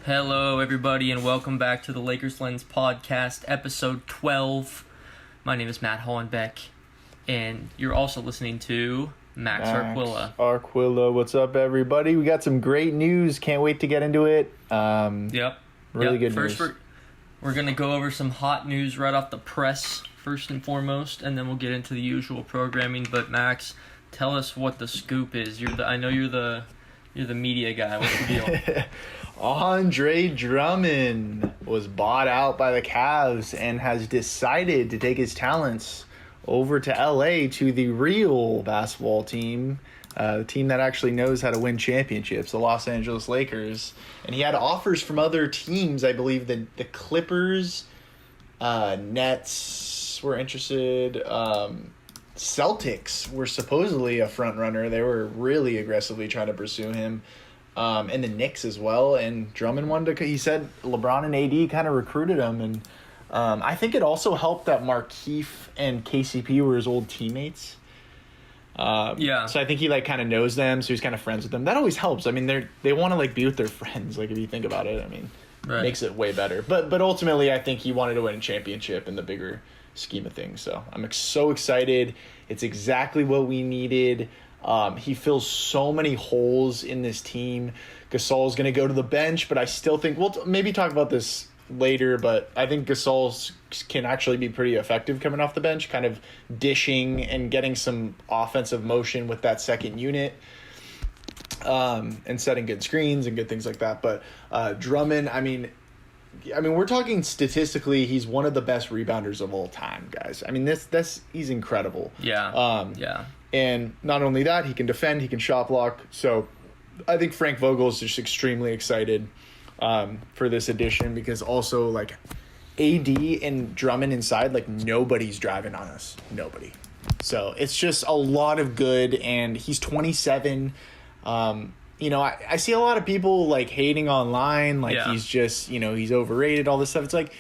Hello, everybody, and welcome back to the Lakers Lens podcast, episode 12. My name is Matt Hollenbeck, and you're also listening to Max Arquilla. Arquilla, what's up, everybody? We got some great news. Can't wait to get into it. Really good First, news. we're going to go over some hot news right off the press, first and foremost, and then we'll get into the usual programming. But, Max, tell us what the scoop is. I know you're the media guy. What's the deal? Andre Drummond was bought out by the Cavs and has decided to take his talents over to LA to the real basketball team, the team that actually knows how to win championships, the Los Angeles Lakers. And he had offers from other teams. I believe the Clippers, Nets were interested. Celtics were supposedly a front runner. They were really aggressively trying to pursue him. And the Knicks as well. And Drummond wanted to, he said LeBron and AD kind of recruited him. And I think it also helped that Markieff and KCP were his old teammates. So I think he kind of knows them. So he's kind of friends with them. That always helps. I mean, they want to be with their friends. If you think about it, I mean, right. Makes it way better. But ultimately, I think he wanted to win a championship in the bigger scheme of things. So I'm so excited. It's exactly what we needed. He fills so many holes in this team. Gasol's going to go to the bench, but I still think we'll maybe talk about this later, but I think Gasol can actually be pretty effective coming off the bench, kind of dishing and getting some offensive motion with that second unit, and setting good screens and good things like that. But Drummond, I mean, we're talking statistically, he's one of the best rebounders of all time, guys. I mean, he's incredible. Yeah. And not only that, he can defend, he can shot block. So I think Frank Vogel is just extremely excited for this addition because also AD and Drummond inside, nobody's driving on us. Nobody. So it's just a lot of good, and he's 27. I see a lot of people hating online, he's just, he's overrated, all this stuff. It's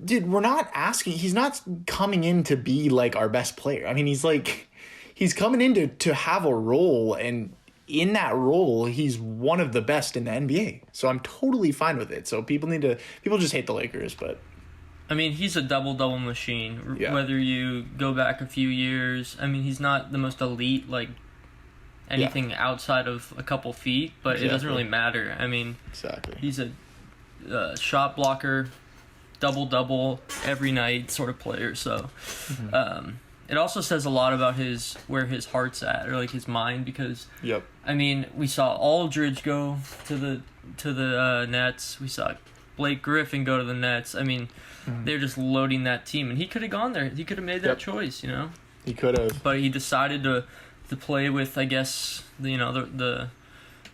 dude, we're not asking, he's not coming in to be our best player. I mean, he's coming in to have a role, and in that role, he's one of the best in the NBA. So I'm totally fine with it. So people just hate the Lakers, but I mean, he's a double-double machine. Yeah. Whether you go back a few years, I mean, he's not the most elite, anything outside of a couple feet, but It doesn't really matter. I mean, exactly. He's a shot blocker, double-double every night sort of player. So, it also says a lot about where his heart's at, or his mind, because I mean, we saw Aldridge go to the Nets. We saw Blake Griffin go to the Nets. I mean, they're just loading that team, and he could have gone there. He could have made that choice, He could have, but he decided to play with, I guess, the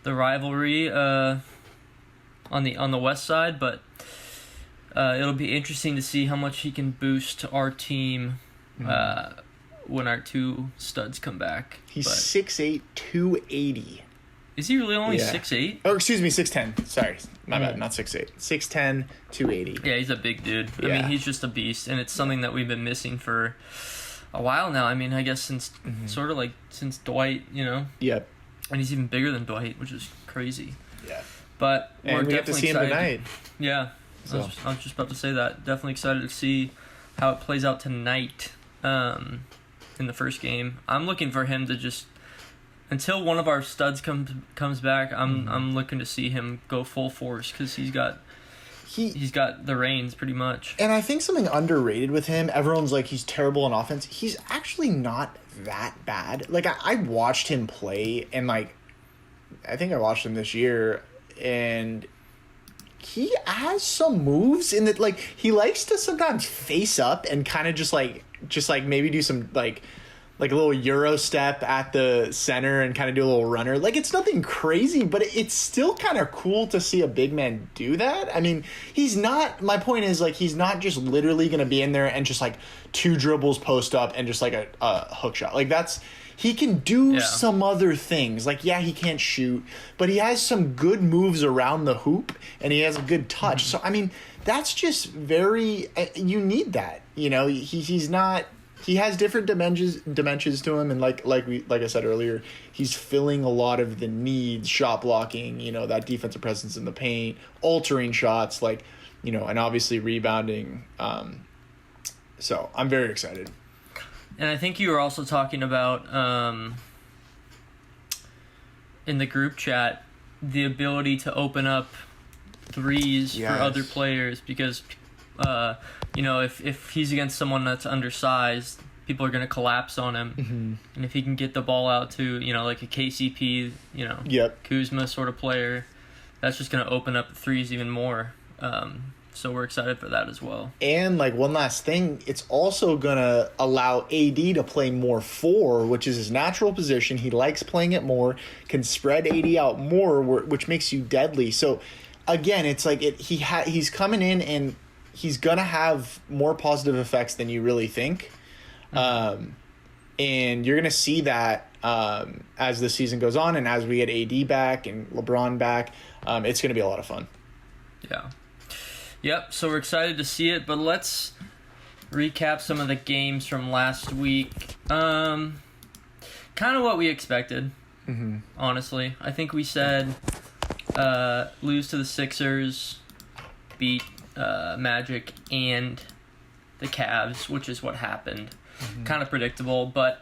rivalry on the west side. But it'll be interesting to see how much he can boost our team. When our two studs come back. He's 6'8", 280. Is he really only 6'8"? Oh, excuse me, 6'10". Sorry, my bad, not 6'8". 6'10", 280. Yeah, he's a big dude. I mean, he's just a beast, and it's something that we've been missing for a while now. I mean, I guess since sort of since Dwight, Yep. And he's even bigger than Dwight, which is crazy. Yeah. But we're we definitely have to see excited. him tonight. Yeah, so. I was just about to say that. Definitely excited to see how it plays out tonight. In the first game, I'm looking for him to just, until one of our studs comes back, I'm looking to see him go full force, because he's got the reins pretty much. And I think something underrated with him, everyone's he's terrible on offense. He's actually not that bad. I watched him play, and I think I watched him this year, and he has some moves in that, he likes to sometimes face up and kind of just maybe do some a little Euro step at the center and kind of do a little runner. It's nothing crazy, but it's still kind of cool to see a big man do that. I mean, my point is he's not just literally going to be in there and just two dribbles post up and just a hook shot. He can do some other things. He can't shoot, but he has some good moves around the hoop, and he has a good touch. So, I mean, that's just very... you need that. He's not he has different dimensions to him, and like I said earlier, he's filling a lot of the needs, shot blocking, that defensive presence in the paint, altering shots, and obviously rebounding. So I'm very excited. And I think you were also talking about in the group chat the ability to open up threes for other players, because if he's against someone that's undersized, people are going to collapse on him. Mm-hmm. And if he can get the ball out to like a KCP, Kuzma sort of player, that's just going to open up the threes even more. So we're excited for that as well. And one last thing, it's also going to allow AD to play more 4, which is his natural position. He likes playing it more, can spread AD out more, which makes you deadly. So again, it's he's coming in and he's going to have more positive effects than you really think. And you're going to see that as the season goes on, and as we get AD back and LeBron back, it's going to be a lot of fun. Yeah. Yep, so we're excited to see it, but let's recap some of the games from last week. Kind of what we expected, honestly. I think we said lose to the Sixers, beat Magic and the Cavs, which is what happened. Kind of predictable, but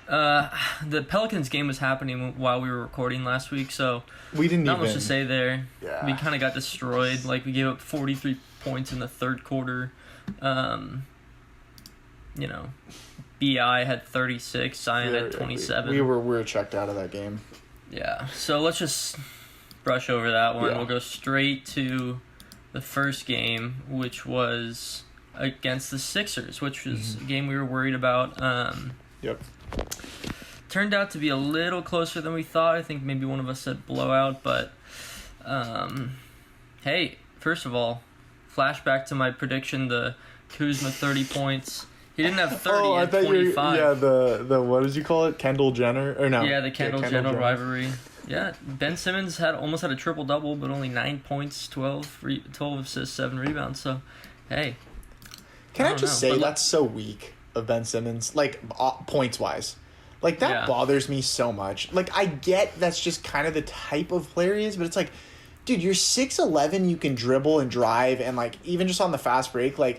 the Pelicans game was happening while we were recording last week, so we didn't not much to say there. Yeah. We kind of got destroyed. We gave up 43 points in the third quarter. BI had 36, Zion had 27. We were checked out of that game. Yeah, so let's just brush over that one. Yeah. We'll go straight to the first game, which was against the Sixers, which was a game we were worried about. Yep. Turned out to be a little closer than we thought. I think maybe one of us said blowout, but hey, first of all, flashback to my prediction, the Kuzma 30 points. He didn't have 30, he had 25. The what did you call it? Kendall Jenner? Or no? Yeah, the Kendall Jenner rivalry. Yeah, Ben Simmons almost had a triple-double, but only 9 points, 12 assists, 7 rebounds. So, hey. Can I just say that's so weak of Ben Simmons, points-wise. That bothers me so much. I get that's just kind of the type of player he is, but it's dude, you're 6'11", you can dribble and drive, and even just on the fast break, you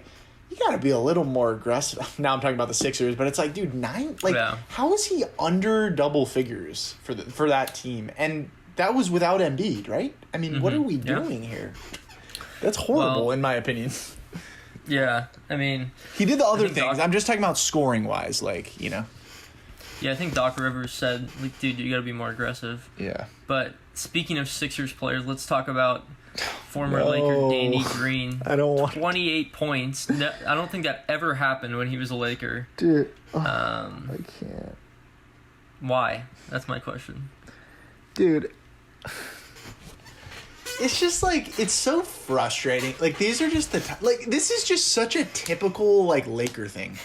gotta be a little more aggressive. Now I'm talking about the Sixers, but it's dude, 9, how is he under double figures for that team? And that was without Embiid, right? I mean, what are we doing here? That's horrible, in my opinion. Yeah, I mean, he did the other things. I'm just talking about scoring wise, Yeah, I think Doc Rivers said, dude, you got to be more aggressive. Yeah. But speaking of Sixers players, let's talk about former Laker Danny Green. I don't want 28 points. I don't think that ever happened when he was a Laker. Dude, I can't. Why? That's my question. Dude, it's just it's so frustrating. These are just this is just such a typical Laker thing.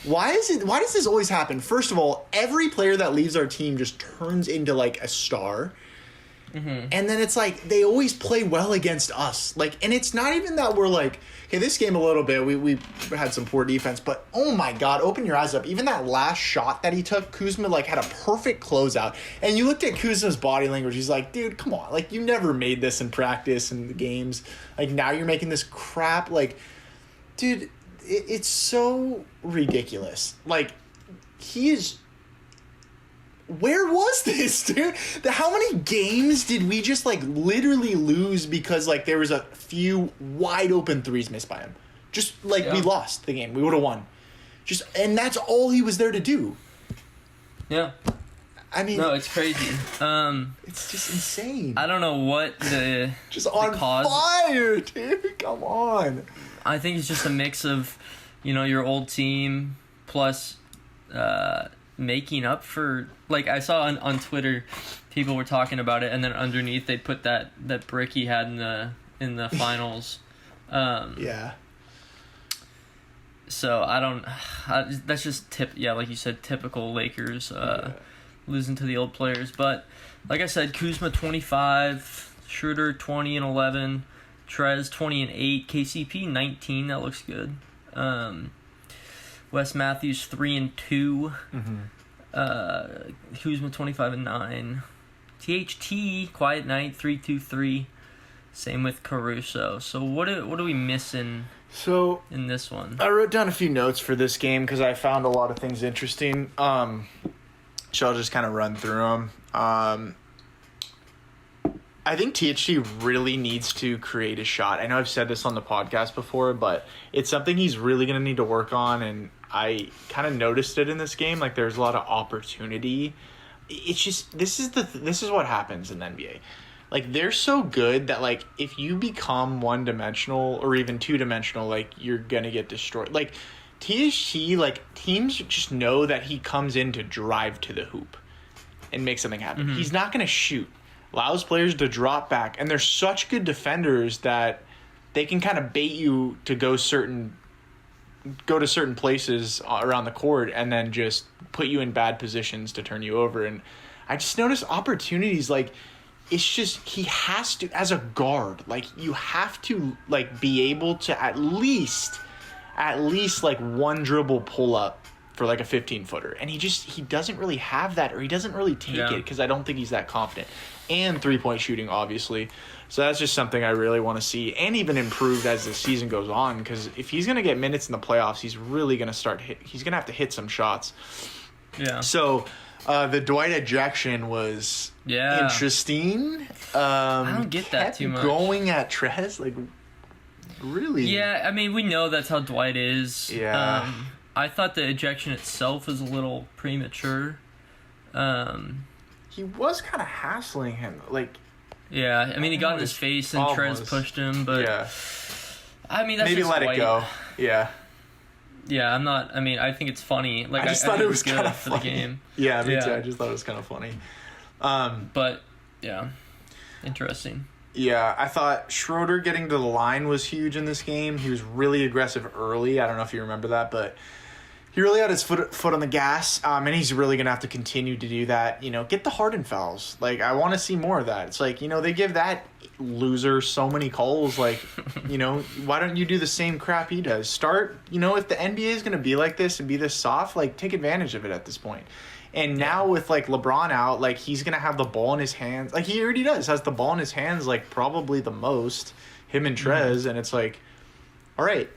Why does this always happen? First of all, every player that leaves our team just turns into a star. And then it's they always play well against us. And it's not even that we're okay, this game a little bit, we had some poor defense, but oh my God, open your eyes up. Even that last shot that he took, Kuzma had a perfect closeout. And you looked at Kuzma's body language, he's dude, come on. You never made this in practice in the games. Now you're making this crap. Dude, it's so ridiculous. He is... Where was this, dude? How many games did we just literally lose because there was a few wide open threes missed by him? Just we lost the game. We would have won. And that's all he was there to do. Yeah. I mean, no, it's crazy. It's just insane. I don't know what the just on the cause. Fire, dude. Come on. I think it's just a mix of, your old team plus making up for I saw on Twitter people were talking about it, and then underneath they put that brick he had in the finals. Yeah. So that's just like you said, typical Lakers losing to the old players. But like I said, Kuzma 25, Schroeder 20 and 11, Trez 20 and 8, KCP 19. That looks good. Wes Matthews 3-2. Mm-hmm. Kuzma 25-9. THT Quiet Night 3-2-3. Same with Caruso. So what are we missing? So in this one, I wrote down a few notes for this game because I found a lot of things interesting. So I'll just kind of run through them. I think THT really needs to create a shot. I know I've said this on the podcast before, but it's something he's really going to need to work on, and I kind of noticed it in this game. Like, there's a lot of opportunity. It's just this is what happens in the NBA. Like, they're so good that, like, if you become one-dimensional or even two-dimensional, like, you're gonna get destroyed. Like, THT, like, teams just know that he comes in to drive to the hoop and make something happen. Mm-hmm. He's not gonna shoot. Allows players to drop back, and they're such good defenders that they can kind of bait you to go to certain places around the court and then just put you in bad positions to turn you over. And I just noticed opportunities, like, it's just he has to, as a guard, like, you have to, like, be able to at least like one dribble pull up for like a 15-footer, and he doesn't really have that, or he doesn't really take it because I don't think he's that confident. And 3-point shooting, obviously. So that's just something I really want to see, and even improved as the season goes on, because if he's going to get minutes in the playoffs, he's really going to he's going to have to hit some shots. Yeah. So the Dwight ejection was interesting. I don't get that too much. Going at Trez, like, really? Yeah, I mean, we know that's how Dwight is. Yeah. I thought the ejection itself was a little premature. He was kind of hassling him, like. Yeah, I mean, he got in his face and Trez pushed him, but. Yeah. I mean, that's maybe just let Dwight. it go. Yeah. Yeah, I'm not. I mean, I think it's funny. Like, I just thought it was good kind of for funny. the game. Yeah, me too. I just thought it was kind of funny. But yeah, interesting. Yeah, I thought Schroeder getting to the line was huge in this game. He was really aggressive early. I don't know if you remember that, but he really had his foot on the gas, and he's really going to have to continue to do that. You know, get the Harden fouls. Like, I want to see more of that. It's like, you know, they give that loser so many calls. Like, you know, why don't you do the same crap he does? Start, you know, if the NBA is going to be like this and be this soft, like, take advantage of it at this point. And now with, like, LeBron out, like, he's going to have the ball in his hands. Like, he already has the ball in his hands, like, probably the most, him and Trez. Mm-hmm. And it's like, all right,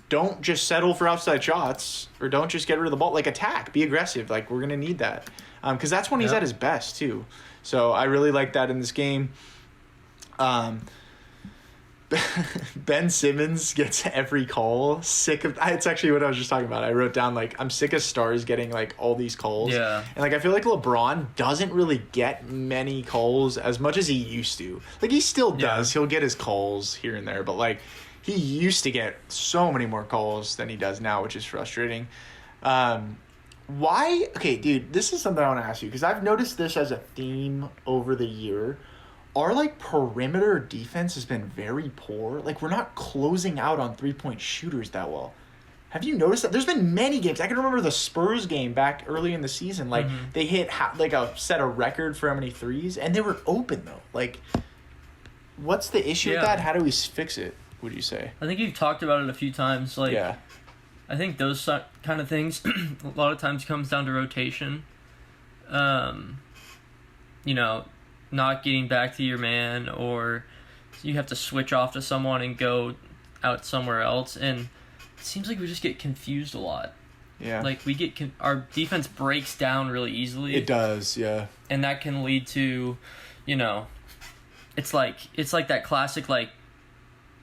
don't just settle for outside shots, or don't just get rid of the ball. Like, attack, be aggressive. Like, we're going to need that. Because that's when he's at his best, too. So I really like that in this game. Ben Simmons gets every call. It's actually what I was just talking about. I wrote down, like, I'm sick of stars getting, like, all these calls. Yeah. And, like, I feel like LeBron doesn't really get many calls as much as he used to. Like, he still does. He'll get his calls here and there, but, like, he used to get so many more calls than he does now, which is frustrating. Why? Okay, dude, this is something I want to ask you, because I've noticed this as a theme over the year. Our, like, perimeter defense has been very poor. Like, we're not closing out on three-point shooters that well. Have you noticed that? There's been many games. I can remember the Spurs game back early in the season. Like, they hit, set a record for how many threes, and they were open, though. Like, what's the issue with that? How do we fix it, would you say? I think you've talked about it a few times. Like, I think those kind of things a lot of times comes down to rotation. You know, not getting back to your man, or you have to switch off to someone and go out somewhere else, and it seems like we just get confused a lot. Yeah. Like, we get our defense breaks down really easily. It does, yeah. And that can lead to, you know, it's like that classic, like,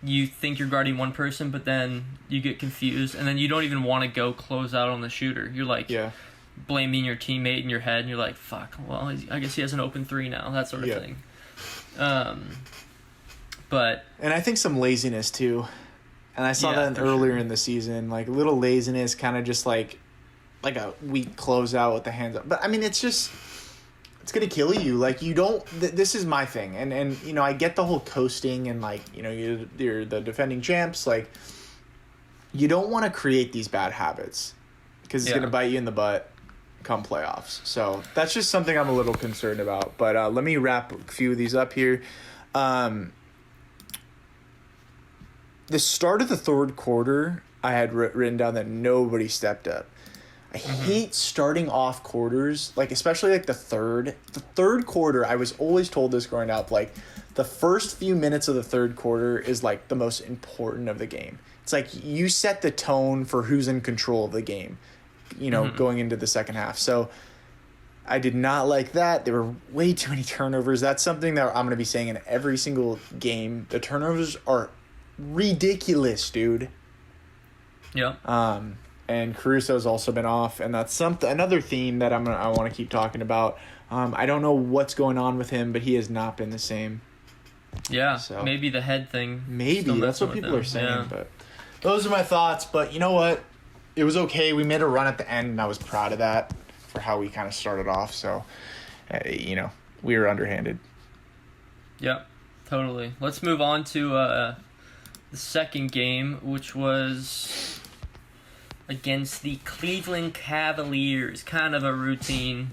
you think you're guarding one person, but then you get confused, and then you don't even want to go close out on the shooter. You're like, blaming your teammate in your head, and you're like, fuck, well, I guess he has an open three now, that sort of thing. But and I think some laziness too, and I saw that earlier in the season, like, a little laziness, kind of just like a weak closeout with the hands up. But I mean, it's gonna kill you. Like, you don't. This is my thing, and you know, I get the whole coasting, and, like, you know, you're the defending champs. Like, you don't want to create these bad habits, because it's gonna bite you in the butt come playoffs. So that's just something I'm a little concerned about. But let me wrap a few of these up here. The start of the third quarter, I had written down that nobody stepped up. I hate starting off quarters, like especially like the third quarter. I was always told this growing up, like the first few minutes of the third quarter is like the most important of the game. It's like you set the tone for who's in control of the game, going into the second half. So I did not like that. There were way too many turnovers. That's something that I'm going to be saying in every single game. The turnovers are ridiculous, dude. Yeah. And Caruso's also been off, and that's another theme that I want to keep talking about. I don't know what's going on with him, but he has not been the same. Yeah, so, maybe the head thing. Maybe that's what people are saying. But those are my thoughts. But you know what? It was okay. We made a run at the end, and I was proud of that for how we kind of started off. So, we were underhanded. Yep, totally. Let's move on to the second game, which was against the Cleveland Cavaliers. Kind of a routine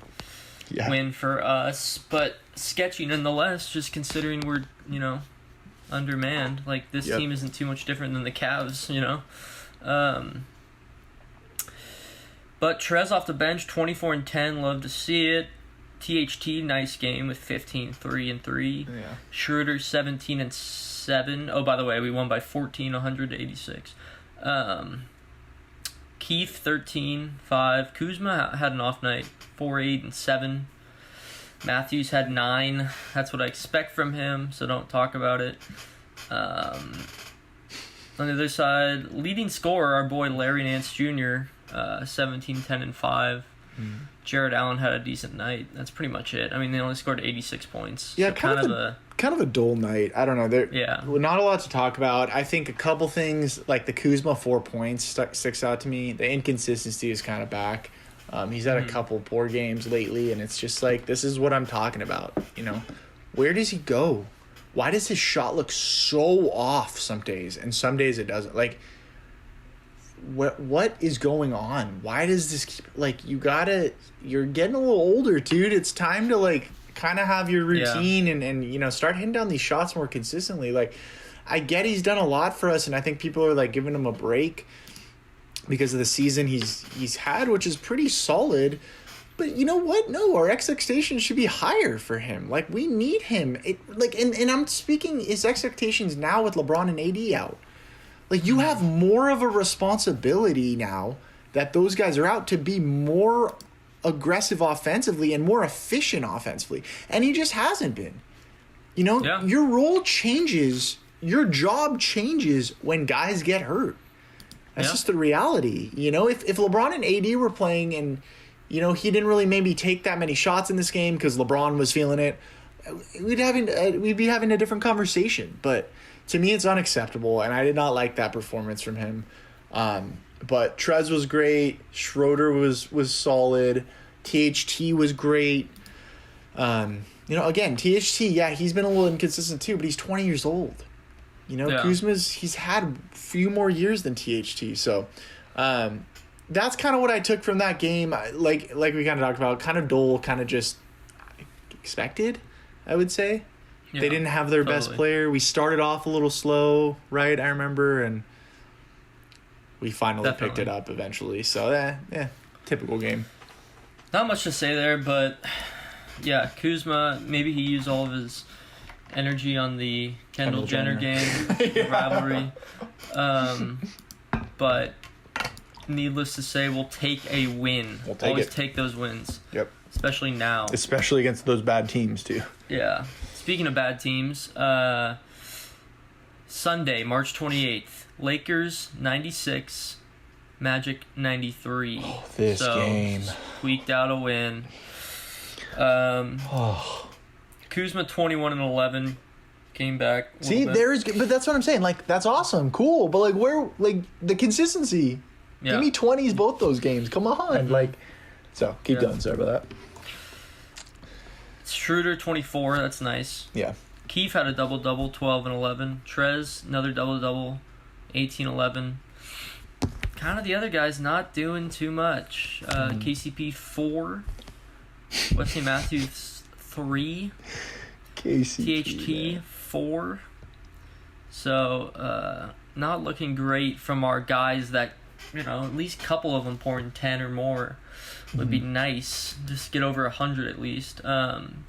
win for us, but sketchy nonetheless, just considering we're, undermanned. Like, this team isn't too much different than the Cavs, But Trez off the bench, 24 and 10, love to see it. THT, nice game with 15, 3 and 3. Yeah. Schroeder, 17 and 7. Oh, by the way, we won by 14, 100-86. Keith, 13, 5. Kuzma had an off night, 4, 8 and 7. Matthews had 9. That's what I expect from him, so don't talk about it. On the other side, leading scorer, our boy Larry Nance Jr., 17, 10, and 5. Jared Allen had a decent night. That's pretty much it. I mean, they only scored 86 points. Yeah, so kind of a dull night. I don't know. Not a lot to talk about. I think a couple things, like the Kuzma 4 points sticks out to me. The inconsistency is kind of back. He's had a couple poor games lately, and it's just like, this is what I'm talking about. Where does he go? Why does his shot look so off some days, and some days it doesn't? Like, what is going on? Why does this keep, like, you're getting a little older, dude. It's time to, like, kind of have your routine and start hitting down these shots more consistently. Like, I get he's done a lot for us, and I think people are, like, giving him a break because of the season he's had, which is pretty solid. But you know what? No, our expectations should be higher for him. Like, we need him. And I'm speaking his expectations now with LeBron and AD out. Like, you have more of a responsibility now that those guys are out to be more aggressive offensively and more efficient offensively. And he just hasn't been. Your role changes. Your job changes when guys get hurt. That's just the reality. If LeBron and AD were playing and, he didn't really maybe take that many shots in this game because LeBron was feeling it, we'd be having a different conversation. But to me, it's unacceptable, and I did not like that performance from him. But Trez was great. Schroeder was solid. THT was great. Again, THT, he's been a little inconsistent too, but he's 20 years old. Kuzma's, he's had a few more years than THT. So that's kind of what I took from that game. Like we kind of talked about, kind of dull, kind of just expected, I would say. Yeah, they didn't have their best player. We started off a little slow, right? I remember, and we finally picked it up eventually. So, typical game. Not much to say there, but Kuzma, maybe he used all of his energy on the Kendall Jenner game, rivalry. But needless to say, we'll take a win. Always take those wins. Yep. Especially now. Especially against those bad teams, too. Yeah. Speaking of bad teams, Sunday, March 28th, Lakers 96, Magic 93. Oh, this game. Squeaked out a win. Kuzma 21 and 11 came back. See, but that's what I'm saying. Like, that's awesome, cool. But like, where, like, the consistency? Yeah. Give me 20s both those games. Come on, So keep going. Sorry about that. Schroeder 24. That's nice. Yeah. Keith had a double-double, 12 and 11. Trez, another double-double, 18-11. Kind of the other guys not doing too much. KCP 4. Wesley Matthews 3. KCP. THT 4. So, not looking great from our guys that, at least a couple of them pouring 10 or more would be nice. Just get over 100 at least. And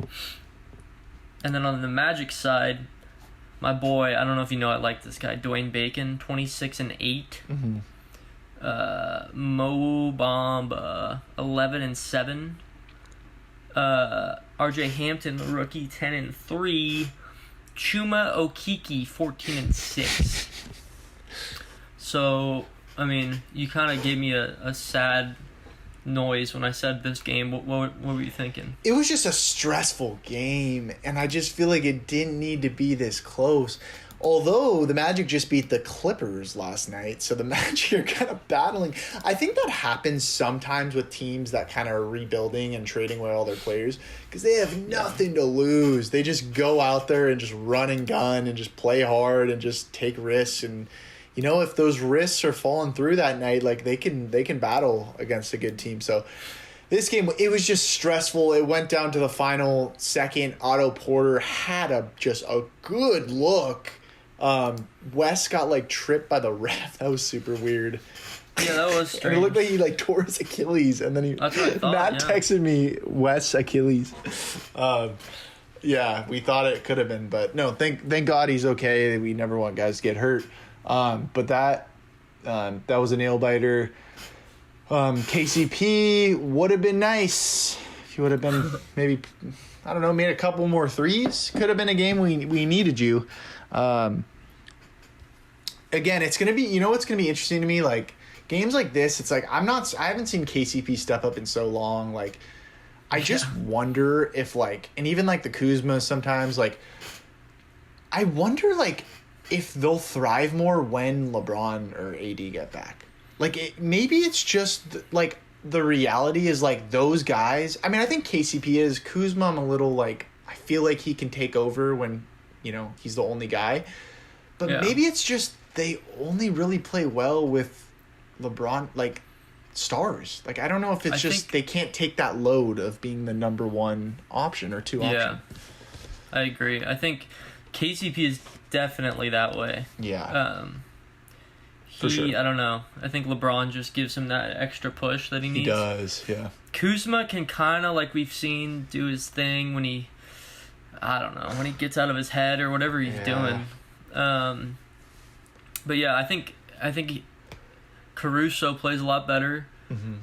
then on the Magic side, my boy, I don't know if you know, I like this guy, Dwayne Bacon, 26-8. Mo Bamba, 11-7. RJ Hampton, the rookie, 10-3. Chuma Okeke, 14-6. So, I mean, you kind of gave me a sad noise when I said this game. What were you thinking? It was just a stressful game, and I just feel like it didn't need to be this close. Although the Magic just beat the Clippers last night, so the Magic are kind of battling. I think that happens sometimes with teams that kind of are rebuilding and trading away all their players because they have nothing to lose. They just go out there and just run and gun and just play hard and just take risks. And, if those risks are falling through that night, like they can battle against a good team. So this game, it was just stressful. It went down to the final second. Otto Porter had just a good look. Wes got tripped by the ref. That was super weird. Yeah, that was strange. And it looked like he tore his Achilles, and then That's what I thought, Matt texted me Wes Achilles. Yeah, we thought it could have been, but no. Thank God he's okay. We never want guys to get hurt. But that was a nail biter. KCP would have been nice if you would have been maybe, I don't know, made a couple more threes. Could have been a game we needed you. Again, it's gonna be, what's gonna be interesting to me, games like this. It's I haven't seen KCP step up in so long. I just wonder if and even the Kuzma sometimes, I wonder if they'll thrive more when LeBron or AD get back. Maybe it's just the reality is those guys. I mean, I think KCP is. Kuzma, I'm a little I feel like he can take over when he's the only guy. But maybe it's just they only really play well with LeBron, stars. I don't know if it's just they can't take that load of being the number one option or two option. Yeah, I agree. I think KCP is definitely that way. Yeah. For sure. I don't know. I think LeBron just gives him that extra push that he needs. He does, yeah. Kuzma can kind of, we've seen, do his thing when he, I don't know, when he gets out of his head or whatever he's doing. But yeah, I think Caruso plays a lot better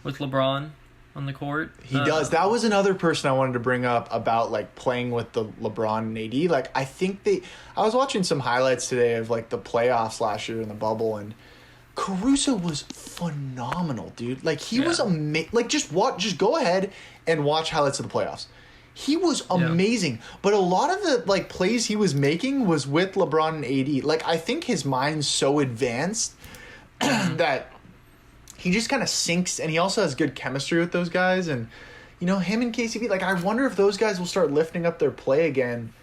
with LeBron on the court. He does. That was another person I wanted to bring up about playing with the LeBron and AD. I think I was watching some highlights today of the playoffs last year in the bubble, and Caruso was phenomenal, dude. He was amazing. Just go ahead and watch highlights of the playoffs. He was amazing. But a lot of the plays he was making was with LeBron and AD. I think his mind's so advanced that he just kind of sinks, and he also has good chemistry with those guys. And him and KCP, I wonder if those guys will start lifting up their play again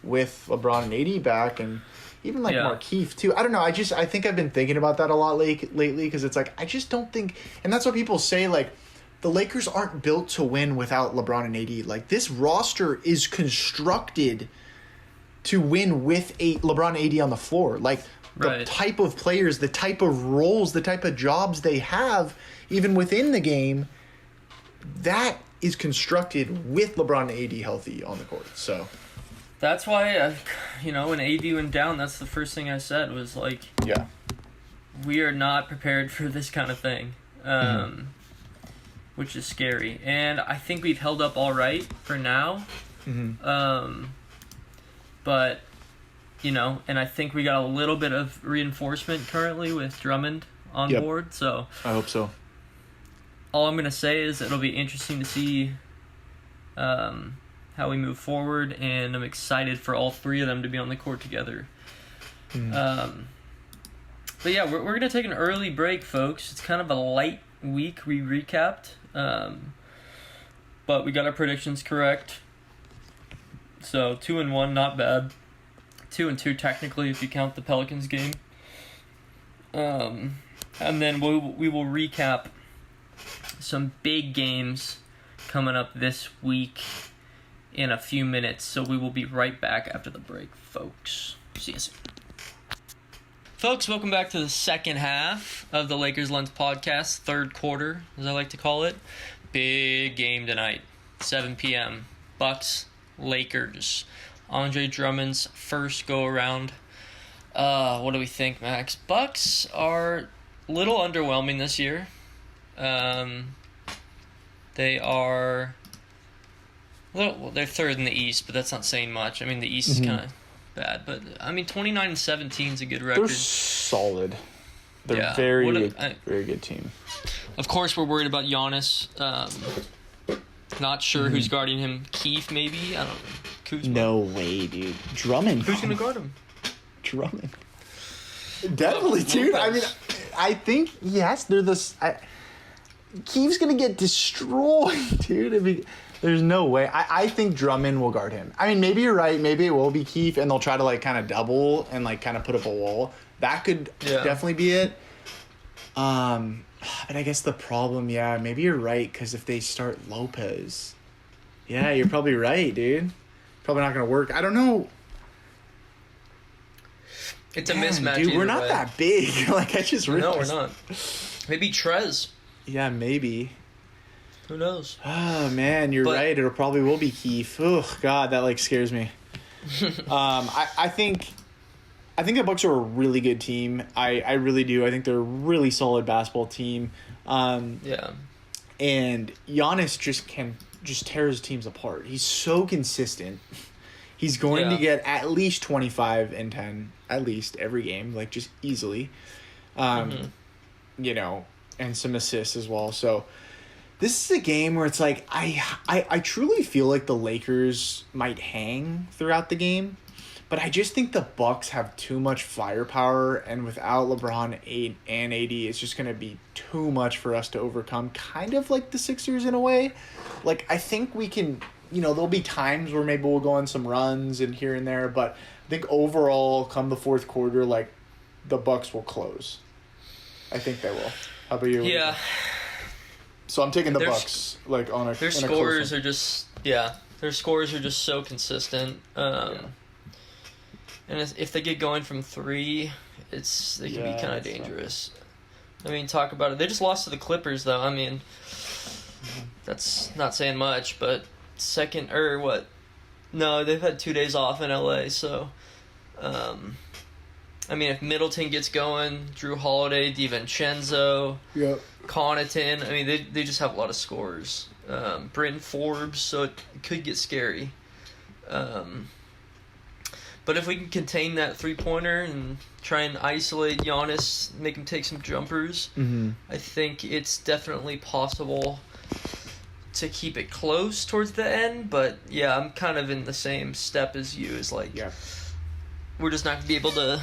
with LeBron and AD back, and even Markieff too. I don't know. I think I've been thinking about that a lot lately because it's I just don't think, and that's what people say, the Lakers aren't built to win without LeBron and AD. This roster is constructed to win with LeBron and AD on the floor. The type of players, the type of roles, the type of jobs they have, even within the game, that is constructed with LeBron and AD healthy on the court. So that's why, when AD went down, that's the first thing I said was we are not prepared for this kind of thing. Which is scary. And I think we've held up all right for now. But, and I think we got a little bit of reinforcement currently with Drummond on board. So I hope so. All I'm going to say is it'll be interesting to see how we move forward. And I'm excited for all three of them to be on the court together. But yeah, we're going to take an early break, folks. It's kind of a light week we recapped. But we got our predictions correct. So 2-1, not bad. 2-2 technically if you count the Pelicans game. And then we will recap some big games coming up this week in a few minutes. So we will be right back after the break, folks. See you soon. Folks, welcome back to the second half of the Lakers Lens podcast, third quarter, as I like to call it. Big game tonight, 7 p.m. Bucks, Lakers. Andre Drummond's first go-around. What do we think, Max? Bucks are a little underwhelming this year. They are... Well, they're third in the East, but that's not saying much. I mean, the East is kind of bad, but I mean, 29-17 is a good record. They're solid. They're very good team. Of course, we're worried about Giannis. Not sure who's guarding him. Keith, maybe. I don't know. Kuzma. No way, dude. Drummond. Who's gonna guard him? Drummond. Definitely, dude. I mean, I think yes. They're this. Keith's gonna get destroyed, dude. I mean, there's no way. I think Drummond will guard him. I mean, maybe you're right. Maybe it will be Keith, and they'll try to like kind of double and like kind of put up a wall. That could definitely be it. But I guess the problem, maybe you're right, because if they start Lopez, you're probably right, dude. Probably not gonna work. I don't know. It's a mismatch. Dude, we're not that big. Like I just realized. No, we're not. Maybe Trez. Yeah, maybe. Who knows? Oh man, you're right. It'll probably will be Keith. Oh God, that like scares me. I think the Bucks are a really good team. I really do. I think they're a really solid basketball team. And Giannis just tears teams apart. He's so consistent. He's going to get at least 25 and 10 at least every game, like just easily. You know, and some assists as well. So this is a game where it's like I truly feel like the Lakers might hang throughout the game, but I just think the Bucks have too much firepower, and without LeBron and AD, it's just going to be too much for us to overcome, kind of like the Sixers in a way. Like, I think we can, you know, there'll be times where maybe we'll go on some runs and here and there, but I think overall, come the fourth quarter, like, the Bucks will close. I think they will. How about you? Yeah. So I'm taking the Bucks, like, on a their scores are just their scores are just so consistent. And if they get going from three, they can be kind of dangerous. I mean, talk about it. They just lost to the Clippers, though. I mean, that's not saying much, but No, they've had 2 days off in LA, so. I mean, if Middleton gets going, Drew Holiday, DiVincenzo, Connaughton, I mean, they just have a lot of scores. Britton Forbes, so it could get scary. But if we can contain that three-pointer and try and isolate Giannis, make him take some jumpers, I think it's definitely possible to keep it close towards the end. But, I'm kind of in the same step as you. Is like, we're just not going to be able to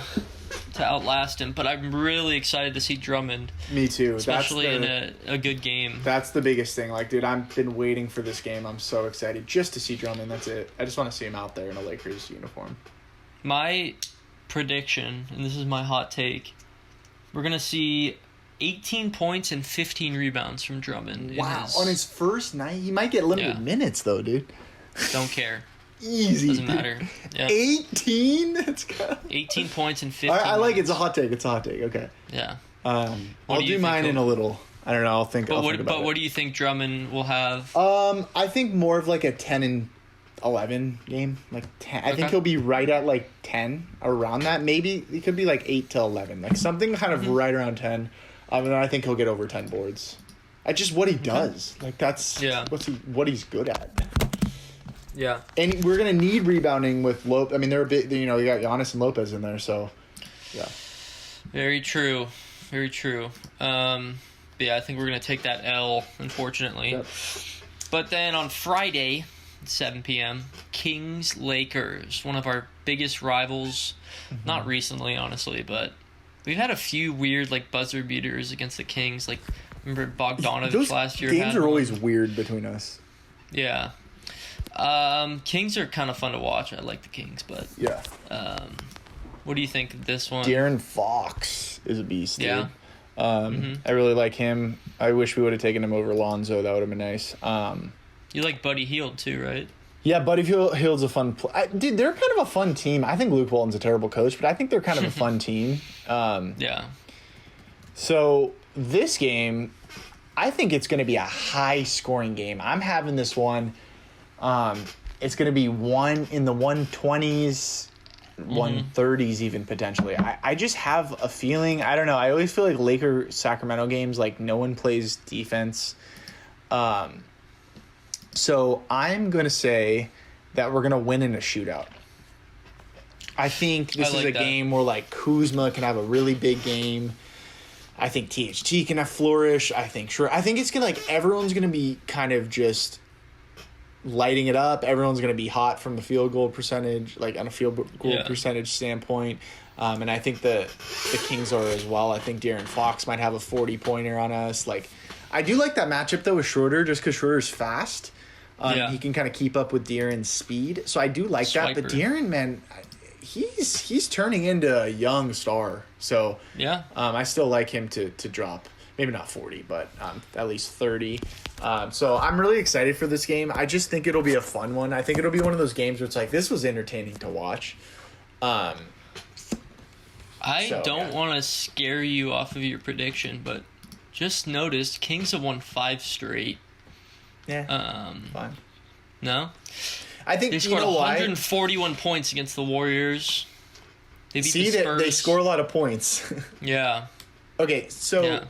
outlast him. But I'm really excited to see Drummond. Me too. Especially in a good game. That's the biggest thing. Like, dude, I've been waiting for this game. I'm so excited just to see Drummond. That's it. I just want to see him out there in a Lakers uniform. My prediction, and this is my hot take, we're going to see 18 points and 15 rebounds from Drummond. Wow. On his first night? He might get limited minutes, though, dude. Don't care. Easy. Doesn't matter. Yep. 18? That's good. 18 points and 15 I like it. It's a hot take. Okay. Yeah. I'll do mine in a little. I don't know. I'll think about it. But what do you think Drummond will have? I think more of like a 10 and 11 game, like 10. I think he'll be right at like 10, around that. Maybe it could be like 8 to 11, like something kind of right around 10. And I think he'll get over 10 boards. I just what he does, like that's what he's good at. Yeah, and we're gonna need rebounding with Lopez. I mean, they're a bit. You know, you got Giannis and Lopez in there, so yeah. Very true. I think we're gonna take that L, unfortunately. Yep. But then on Friday, 7 p.m., Kings Lakers, one of our biggest rivals. Not recently, honestly, but we've had a few weird like buzzer beaters against the Kings. Like, remember Bogdanovich last year? Games are always weird between us. Yeah. Kings are kind of fun to watch. I like the Kings, but what do you think of this one? De'Aaron Fox is a beast. Yeah. Dude. I really like him. I wish we would have taken him over Lonzo. That would have been nice. You like Buddy Hield too, right? Yeah, Buddy Hield's a fun dude, they're kind of a fun team. I think Luke Walton's a terrible coach, but I think they're kind of a fun team. Yeah. So this game, I think it's going to be a high-scoring game. I'm having this one. It's going to be one in the 120s, 130s even potentially. I just have a feeling. I don't know. I always feel like Laker-Sacramento games, like no one plays defense. So I'm going to say that we're going to win in a shootout. I think this is a game where, like, Kuzma can have a really big game. I think THT can have flourish. I think it's going to, like, everyone's going to be kind of just lighting it up. Everyone's going to be hot from the field goal percentage, like, on a field goal percentage standpoint. And I think the Kings are as well. I think De'Aaron Fox might have a 40-pointer on us. Like, I do like that matchup, though, with Schroeder, just because Schroeder's fast. He can kind of keep up with De'Aaron's speed. So I do like that. But De'Aaron, man, he's turning into a young star. So I still like him to drop. Maybe not 40, but at least 30. So I'm really excited for this game. I just think it'll be a fun one. I think it'll be one of those games where it's like, this was entertaining to watch. I don't want to scare you off of your prediction, but just noticed Kings have won 5 straight. Yeah. Fine. No? I think they scored 141 points against the Warriors. They beat the Spurs. They score a lot of points. Yeah. Okay, so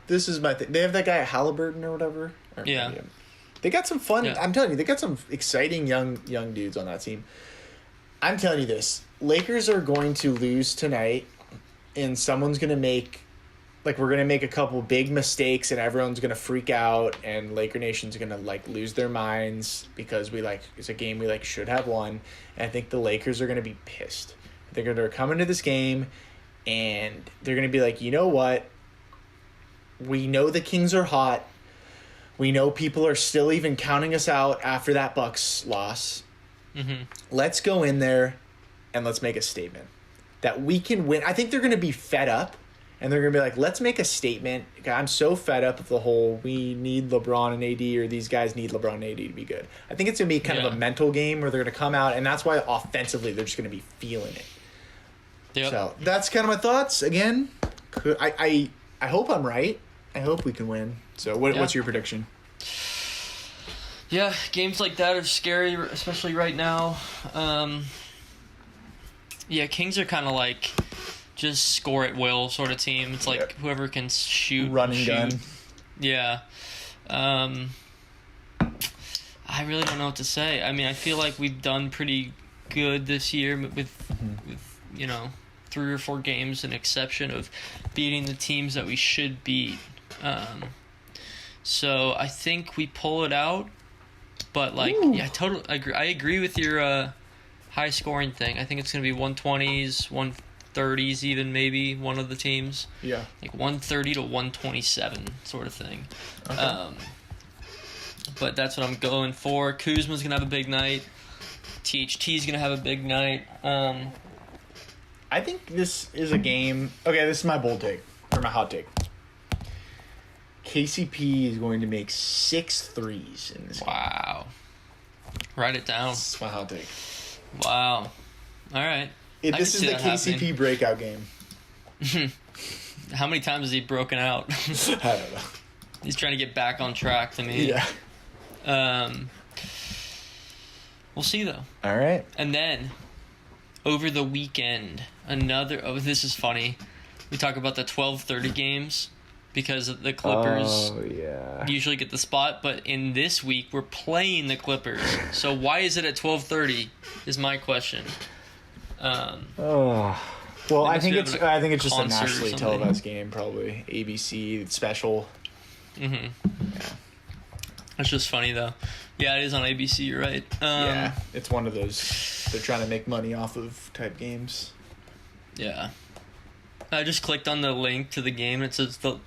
this is my thing. They have that guy Halliburton or whatever. They got some fun. Yeah. I'm telling you, they got some exciting young dudes on that team. I'm telling you this. Lakers are going to lose tonight, and someone's going to make... Like, we're going to make a couple big mistakes, and everyone's going to freak out, and Laker Nation's going to, like, lose their minds because it's a game we, should have won. And I think the Lakers are going to be pissed. They're going to come into this game, and they're going to be like, you know what? We know the Kings are hot. We know people are still even counting us out after that Bucks loss. Mm-hmm. Let's go in there, and let's make a statement that we can win. I think they're going to be fed up. And they're going to be like, let's make a statement. I'm so fed up with the whole, we need LeBron and AD, or these guys need LeBron and AD to be good. I think it's going to be kind of a mental game where they're going to come out, and that's why offensively they're just going to be feeling it. Yep. So that's kind of my thoughts. Again, I hope I'm right. I hope we can win. So what's your prediction? Yeah, games like that are scary, especially right now. Kings are kind of like... just score at will sort of team. It's like whoever can shoot. Run and gun. Yeah. I really don't know what to say. I mean, I feel like we've done pretty good this year with 3 or 4 games, an exception of beating the teams that we should beat. So I think we pull it out. But, totally I agree with your high scoring thing. I think it's going to be 120s, 130s even, maybe one of the teams. Yeah. Like 130 to 127 sort of thing. Okay. But that's what I'm going for. Kuzma's going to have a big night. THT's going to have a big night. I think this is a game... Okay, this is my bold take, or my hot take. KCP is going to make 6 threes in this game. Wow. Write it down. That's my hot take. Wow. All right. This is the KCP breakout game. How many times has he broken out? I don't know. He's trying to get back on track to me. Yeah. We'll see, though. All right. And then, over the weekend, this is funny. We talk about the 12:30 games because the Clippers usually get the spot. But in this week, we're playing the Clippers. So why is it at 12:30 is my question. Well, I think it's just a nationally televised game, probably ABC special. Mm-hmm. Yeah, that's just funny though. Yeah, it is on ABC. You're right. Yeah, it's one of those they're trying to make money off of type games. Yeah, I just clicked on the link to the game. It says the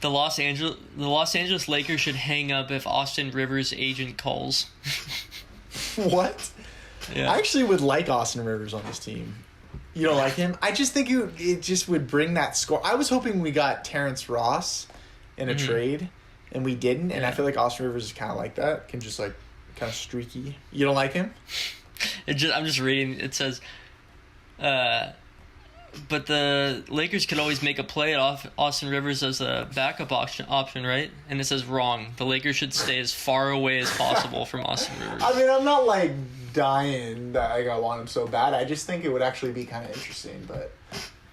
Los Angeles Lakers should hang up if Austin Rivers' agent calls. What? Yeah. I actually would like Austin Rivers on this team. You don't like him? I just think it just would bring that score. I was hoping we got Terrence Ross in a trade, and we didn't. And I feel like Austin Rivers is kind of like that. Can kind of streaky. You don't like him? I'm just reading. It says, but the Lakers could always make a play off Austin Rivers as a backup option, right? And it says wrong. The Lakers should stay as far away as possible from Austin Rivers. I mean, I'm not like dying that I want him so bad. I just think it would actually be kind of interesting. But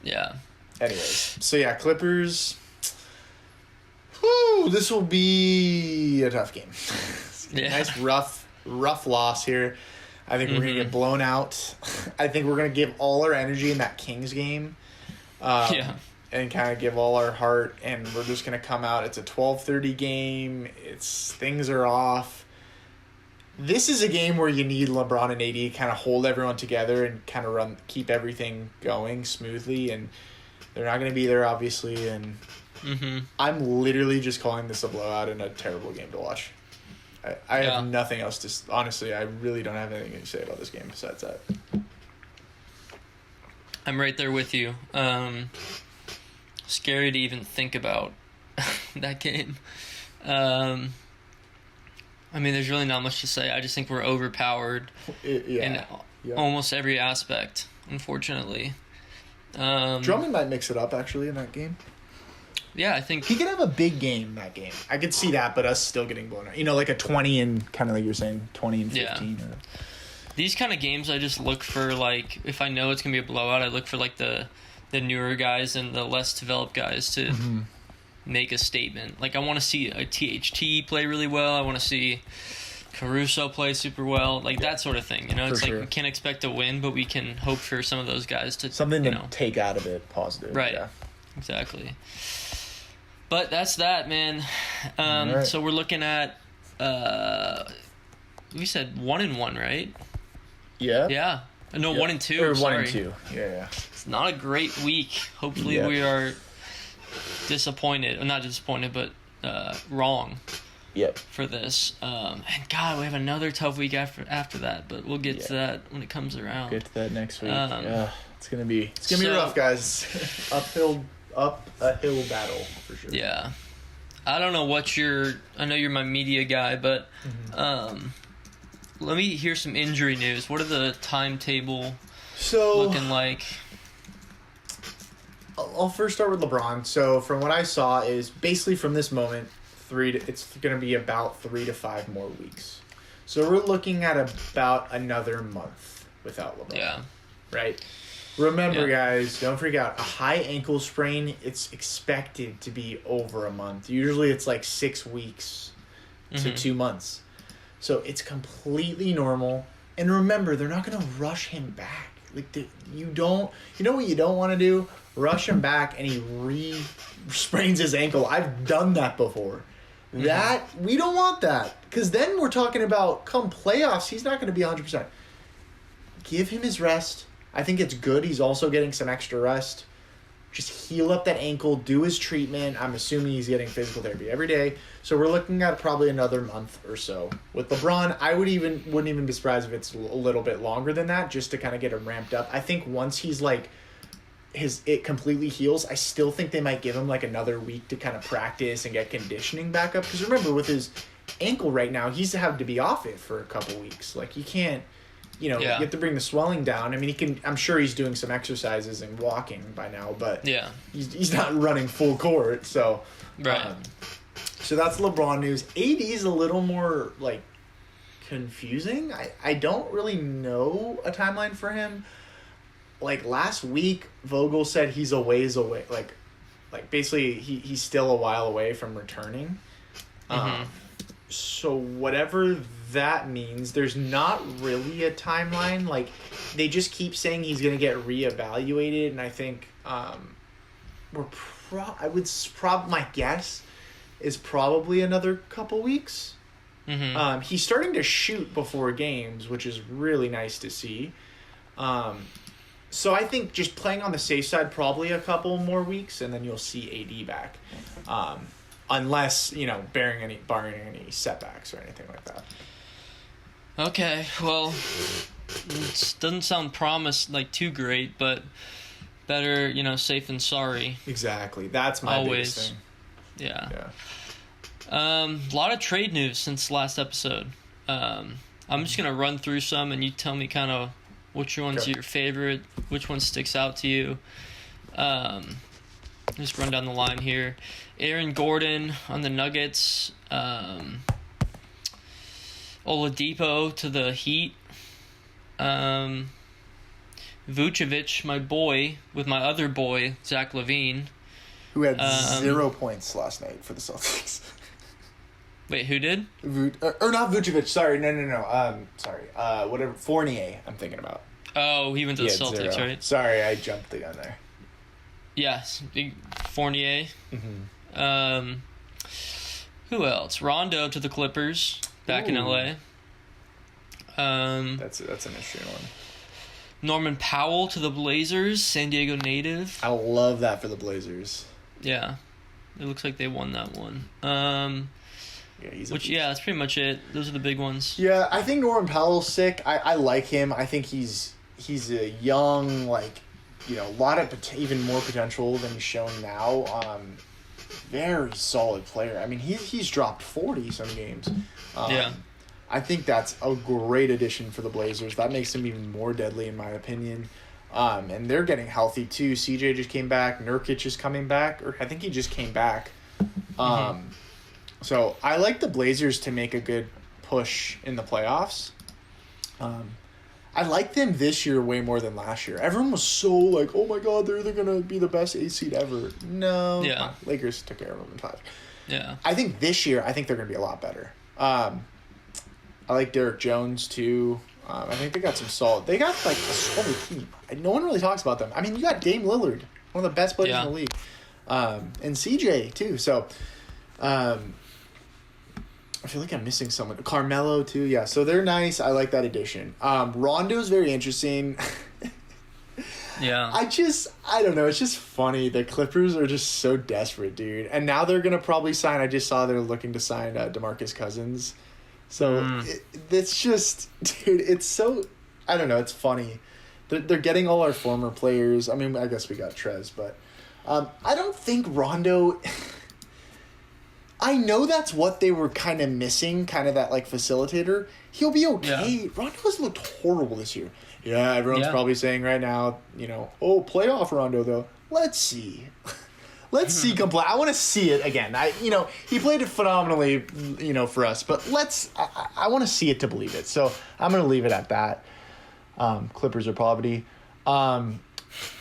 yeah. Anyways, so yeah, Clippers. Whew, this will be a tough game. Yeah. Nice rough loss here. I think we're going to get blown out. I think we're going to give all our energy in that Kings game. And kind of give all our heart. And we're just going to come out. It's a 12:30 game. Things are off. This is a game where you need LeBron and AD kind of hold everyone together and kind of keep everything going smoothly. And they're not going to be there, obviously. And I'm literally just calling this a blowout and a terrible game to watch. I have nothing else to... Honestly, I really don't have anything to say about this game besides that. I'm right there with you. Scary to even think about that game. I mean, there's really not much to say. I just think we're overpowered in almost every aspect, unfortunately. Drummond might mix it up, actually, in that game. Yeah, I think... He could have a big game that game. I could see that, but us still getting blown out. You know, like a 20 and... Kind of like you're saying, 20 and 15. Yeah. These kind of games, I just look for, like... If I know it's going to be a blowout, I look for, like, the newer guys and the less developed guys to make a statement. Like, I want to see a THT play really well. I want to see Caruso play super well. Like, that sort of thing, you know? It's like we can't expect to win, but we can hope for some of those guys to... Something to take out of it positive. Right. Yeah. Exactly. But that's that, man. Right. So we're looking at, we said 1-1, right? Yeah. Yeah. No, 1-2. Or sorry. 1-2. Yeah. It's not a great week. Hopefully we are disappointed. Not disappointed, but wrong. Yep. For this. And God, we have another tough week after that, but we'll get to that when it comes around. Get to that next week. It's gonna be rough, guys. Up a hill battle for sure. Yeah. I don't know what I know you're my media guy, but let me hear some injury news. What are the timetable looking like? I'll first start with LeBron. So from what I saw is basically from this moment, it's going to be about 3 to 5 more weeks. So we're looking at about another month without LeBron. Yeah. Right? Remember, guys, don't freak out. A high ankle sprain, it's expected to be over a month. Usually it's like 6 weeks to 2 months. So it's completely normal. And remember, they're not going to rush him back. Like you know what you don't want to do? Rush him back and he sprains his ankle. I've done that before. We don't want that. Because then we're talking about come playoffs, he's not going to be 100%. Give him his rest. I think it's good. He's also getting some extra rest. Just heal up that ankle, do his treatment. I'm assuming he's getting physical therapy every day. So we're looking at probably another month or so. With LeBron, I wouldn't even be surprised if it's a little bit longer than that, just to kind of get him ramped up. I think once he's like it completely heals, I still think they might give him like another week to kind of practice and get conditioning back up. Because remember, with his ankle right now, he's had to be off it for a couple weeks. Like he can't. You have to bring the swelling down. I mean, I'm sure he's doing some exercises and walking by now, but he's not running full court. So, so that's LeBron news. AD is a little more like confusing. I don't really know a timeline for him. Like last week, Vogel said he's a ways away. Like basically he's still a while away from returning. So whatever that means, there's not really a timeline. Like they just keep saying he's going to get reevaluated, and I think my guess is probably another couple weeks. He's starting to shoot before games, which is really nice to see. So I think just playing on the safe side, probably a couple more weeks, and then you'll see AD back. Unless, barring any setbacks or anything like that. Okay, well, it doesn't sound too great, but better, safe than sorry. Exactly. That's my biggest thing. Yeah. A lot of trade news since last episode. I'm just gonna run through some, and you tell me kind of which one's your favorite, which one sticks out to you. Just run down the line here. Aaron Gordon on the Nuggets. Oladipo to the Heat. Vucevic, my boy, with my other boy, Zach LaVine. Who had 0 points last night for the Celtics. Wait, who did? Or not Vucevic, sorry, no. Sorry, whatever, Fournier I'm thinking about. Oh, he went to the Celtics, 0. right? Sorry, I jumped the gun there. Yes, big Fournier. Mm-hmm. Who else? Rondo to the Clippers, back in LA. That's an interesting one. Norman Powell to the Blazers, San Diego native. I love that for the Blazers. Yeah, it looks like they won that one. That's pretty much it. Those are the big ones. Yeah, I think Norman Powell's sick. I like him. I think he's a young, like, a lot of even more potential than he's showing now. Very solid player. I mean, he's dropped 40 some games. Yeah. I think that's a great addition for the Blazers. That makes them even more deadly, in my opinion. And they're getting healthy, too. CJ just came back. Nurkic is coming back. Or I think he just came back. So I like the Blazers to make a good push in the playoffs. I like them this year way more than last year. Everyone was so like, oh, my God, they're going to be the best 8 seed ever. No. Yeah. Lakers took care of them in 5. Yeah. I think this year, they're going to be a lot better. I like Derek Jones, too. I think they got some solid. They got, like, a solid team. No one really talks about them. I mean, you got Dame Lillard, one of the best players in the league. And CJ, too. So, I feel like I'm missing someone. Carmelo, too. Yeah, so they're nice. I like that addition. Rondo's very interesting. Yeah. I don't know. It's just funny. The Clippers are just so desperate, dude. And now they're going to probably sign. I just saw they're looking to sign DeMarcus Cousins. So it's just, dude, it's so, I don't know, it's funny. They're getting all our former players. I mean, I guess we got Trez, but I don't think Rondo, I know that's what they were kind of missing, kind of that, like, facilitator. He'll be okay. Yeah. Rondo's looked horrible this year. Yeah, everyone's probably saying right now, playoff Rondo, though. Let's see. Let's see I want to see it again. He played it phenomenally, for us. But I want to see it to believe it. So I'm going to leave it at that. Clippers are poverty. And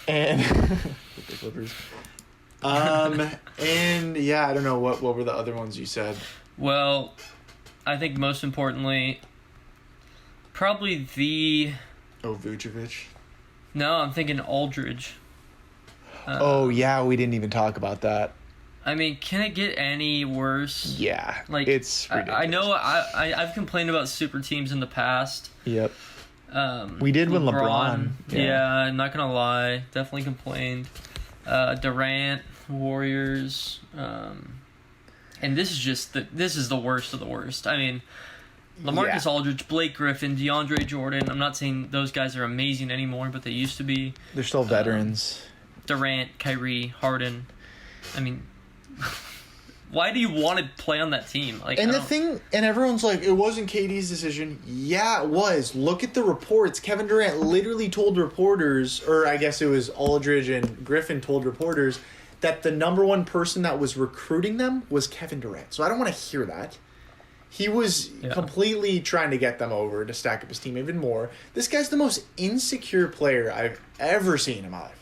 the Clippers. And yeah, I don't know what were the other ones you said. Well, I think most importantly, probably Vucevic. No, I'm thinking Aldridge. We didn't even talk about that. I mean, can it get any worse? Yeah, like, it's ridiculous. I know I've complained about super teams in the past. Yep. We did when LeBron. Yeah, I'm not gonna lie, definitely complained. Durant, Warriors, and this is the worst of the worst. I mean, LaMarcus Aldridge, Blake Griffin, DeAndre Jordan. I'm not saying those guys are amazing anymore, but they used to be. They're still veterans. Durant, Kyrie, Harden. I mean, why do you want to play on that team? Like, and everyone's like, it wasn't KD's decision. Yeah, it was. Look at the reports. Kevin Durant literally told reporters, or I guess it was Aldridge and Griffin told reporters, that the number one person that was recruiting them was Kevin Durant. So I don't want to hear that. He was completely trying to get them over to stack up his team even more. This guy's the most insecure player I've ever seen in my life.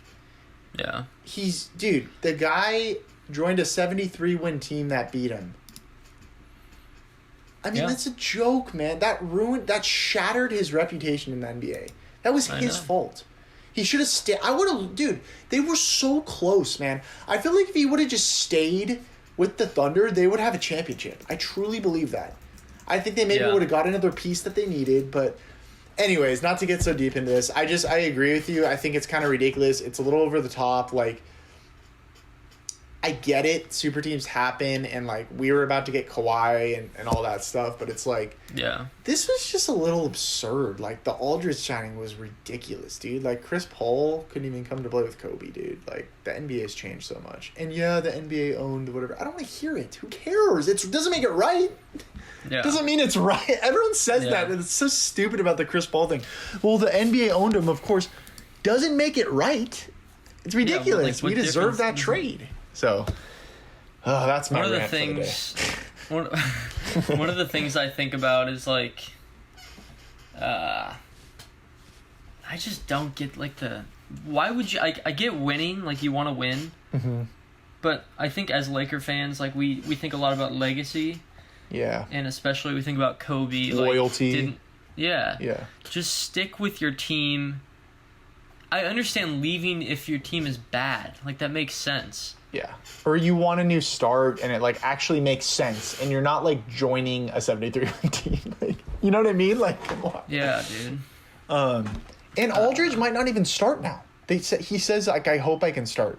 Yeah. The guy joined a 73-win team that beat him. I mean, that's a joke, man. That shattered his reputation in the NBA. That was his fault. He should have stayed. They were so close, man. I feel like if he would have just stayed with the Thunder, they would have a championship. I truly believe that. I think they maybe would have got another piece that they needed, but anyways, not to get so deep into this, I agree with you. I think it's kind of ridiculous. It's a little over the top. Like, I get it. Super teams happen, and, like, we were about to get Kawhi and all that stuff, but it's like, this was just a little absurd. Like, the Aldridge signing was ridiculous, dude. Like, Chris Paul couldn't even come to play with Kobe, dude. Like, the NBA has changed so much. And yeah, the NBA owned whatever. I don't want to hear it. Who cares? It doesn't make it right. Yeah. Doesn't mean it's right. Everyone says that, and it's so stupid about the Chris Paul thing. Well, the NBA owned him, of course. Doesn't make it right. It's ridiculous. We deserve that trade. So, that's my rant for the day. One of the things I think about is like, I just don't get like why would you? I get winning, like you want to win, but I think as Laker fans, like we think a lot about legacy. Yeah. And especially we think about Kobe. Loyalty. Yeah. Just stick with your team. I understand leaving if your team is bad. Like, that makes sense. Yeah. Or you want a new start and it, like, actually makes sense. And you're not, like, joining a 73-win team. Like, you know what I mean? Like, come on. Yeah, dude. And Aldridge might not even start now. He says, like, I hope I can start.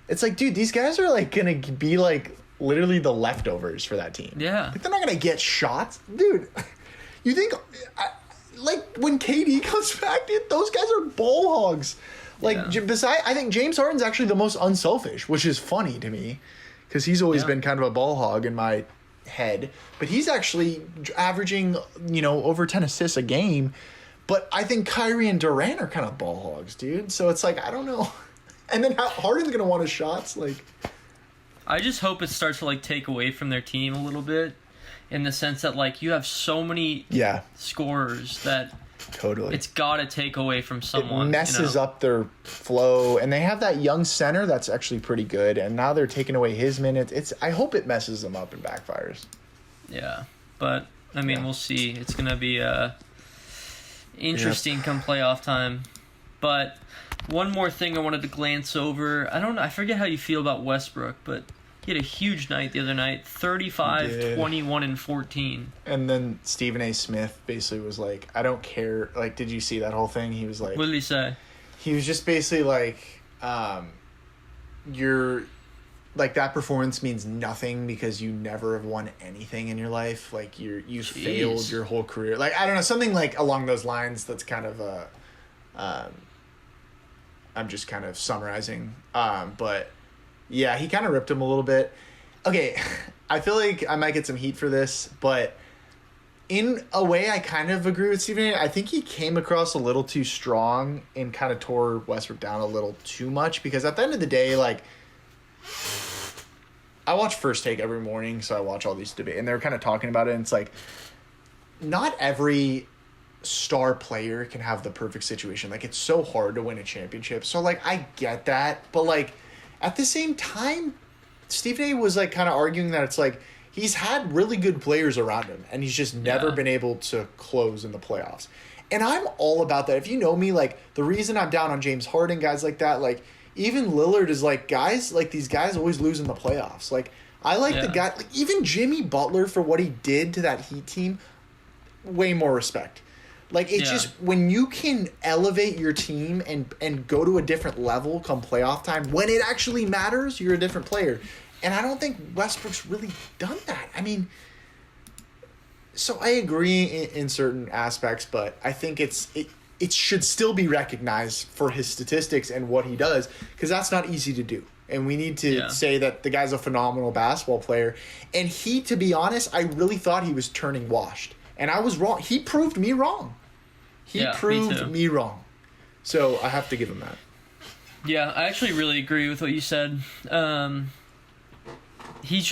It's like, dude, these guys are, like, going to be, like, literally the leftovers for that team. Yeah. Like, they're not going to get shots. Dude, you think... like, when KD comes back, dude, those guys are ball hogs. Like, I think James Harden's actually the most unselfish, which is funny to me, because he's always been kind of a ball hog in my head. But he's actually averaging, over 10 assists a game. But I think Kyrie and Durant are kind of ball hogs, dude. So it's like, I don't know. And then Harden's going to want his shots. Like, I just hope it starts to, like, take away from their team a little bit. In the sense that, like, you have so many scorers that totally it's got to take away from someone. It messes up their flow. And they have that young center that's actually pretty good. And now they're taking away his minutes. I hope it messes them up and backfires. Yeah. But, I mean, we'll see. It's going to be interesting come playoff time. But one more thing I wanted to glance over. I don't know. I forget how you feel about Westbrook, but... he had a huge night the other night, 35, 21, and 14. And then Stephen A. Smith basically was like, I don't care. Like, did you see that whole thing? He was like... what did he say? He was just basically like, you're... like, that performance means nothing because you never have won anything in your life. Like, you failed your whole career. Like, I don't know, something like along those lines that's kind of I'm just kind of summarizing. But... yeah, he kind of ripped him a little bit. Okay, I feel like I might get some heat for this, but in a way, I kind of agree with Stephen A. I think he came across a little too strong and kind of tore Westbrook down a little too much, because at the end of the day, like, I watch First Take every morning, so I watch all these debates, and they're kind of talking about it, and it's like, not every star player can have the perfect situation. Like, it's so hard to win a championship. So, like, I get that, but, like, at the same time, Stephen A. was, like, kind of arguing that it's, like, he's had really good players around him, and he's just never been able to close in the playoffs. And I'm all about that. If you know me, like, the reason I'm down on James Harden, guys like that, like, even Lillard is, like, guys, like, these guys always lose in the playoffs. Like, I like the guy, like, even Jimmy Butler for what he did to that Heat team, way more respect. Like, it's just, when you can elevate your team and go to a different level come playoff time, when it actually matters, you're a different player. And I don't think Westbrook's really done that. I mean, so I agree in certain aspects, but I think it should still be recognized for his statistics and what he does, because that's not easy to do. And we need to say that the guy's a phenomenal basketball player. And he, to be honest, I really thought he was turning washed. And I was wrong. He proved me wrong. He proved me wrong. So I have to give him that. Yeah, I actually really agree with what you said. He's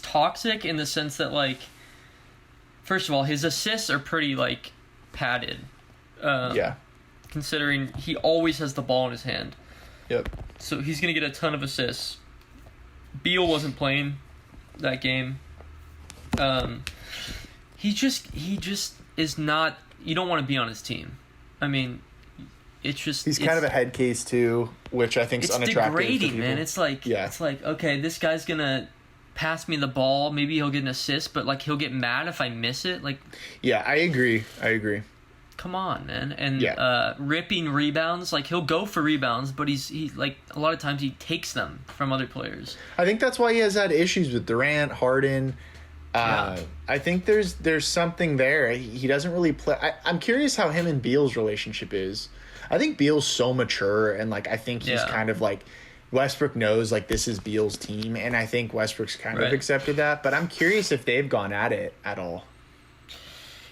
toxic in the sense that, like, first of all, his assists are pretty, like, padded. Considering he always has the ball in his hand. Yep. So he's going to get a ton of assists. Beal wasn't playing that game. He just is not... you don't want to be on his team. I mean, it's just... he's kind of a head case, too, which I think is unattractive. It's degrading, man. It's like, okay, this guy's going to pass me the ball. Maybe he'll get an assist, but, like, he'll get mad if I miss it. Like, yeah, I agree. Come on, man. And ripping rebounds, like, he'll go for rebounds, but he like, a lot of times he takes them from other players. I think that's why he has had issues with Durant, Harden. I think there's something there. He doesn't really play. I'm curious how him and Beal's relationship is. I think Beal's so mature, and, like, I think he's kind of, like, Westbrook knows, like, this is Beal's team, and I think Westbrook's kind of Right. accepted that. But I'm curious if they've gone at it at all.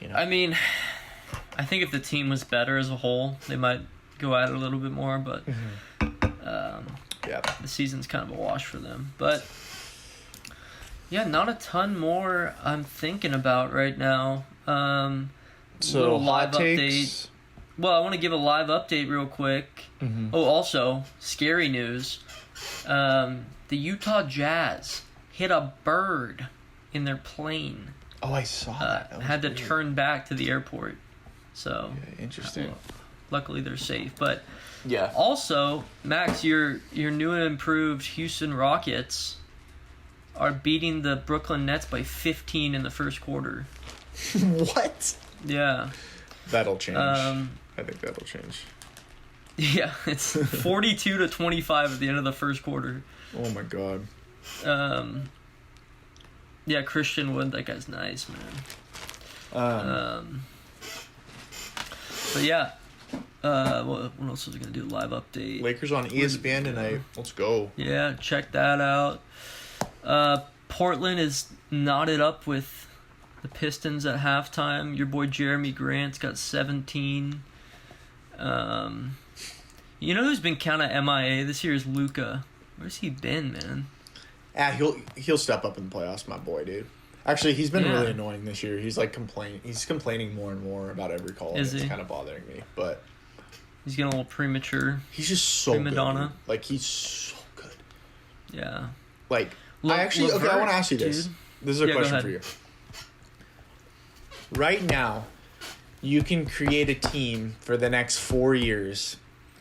You know? I mean, I think if the team was better as a whole, they might go at it a little bit more, but Yeah. the season's kind of a wash for them. But yeah, not a ton more I'm thinking about right now. So little hot live takes. Well, I want to give a live update real quick. Oh, also, scary news. The Utah Jazz hit a bird in their plane. Oh, I saw that. That was Had to weird. turn back to the airport. So, Yeah, interesting. luckily they're safe. But Yeah. also, Max, your new and improved Houston Rockets are beating the Brooklyn Nets by 15 in the first quarter. What? Yeah. That'll change. Um, I think that'll change. Yeah, it's 42-25 at the end of the first quarter. Oh my god. Yeah, Christian Wood, that guy's nice, man. But yeah, what else was I gonna do? Live update. Lakers on ESPN tonight. Let's go. Yeah, check that out. Portland is knotted up with the Pistons at halftime. Your boy Jeremy Grant's got 17. You know who's been kind of MIA this year is Luka. Where's he been, man? He'll step up in the playoffs, my boy, dude. Actually, he's been Yeah. really annoying this year. He's like complaining more and more about every call. Is It's he? kind of bothering me, but He's getting a little premature. he's just so Prima good. donna. Dude. Like he's so good. Yeah. Like Le- I want Levert, to ask you this. dude. This is a Yeah, go question ahead. for you. Right now, you can create a team for the next 4 years,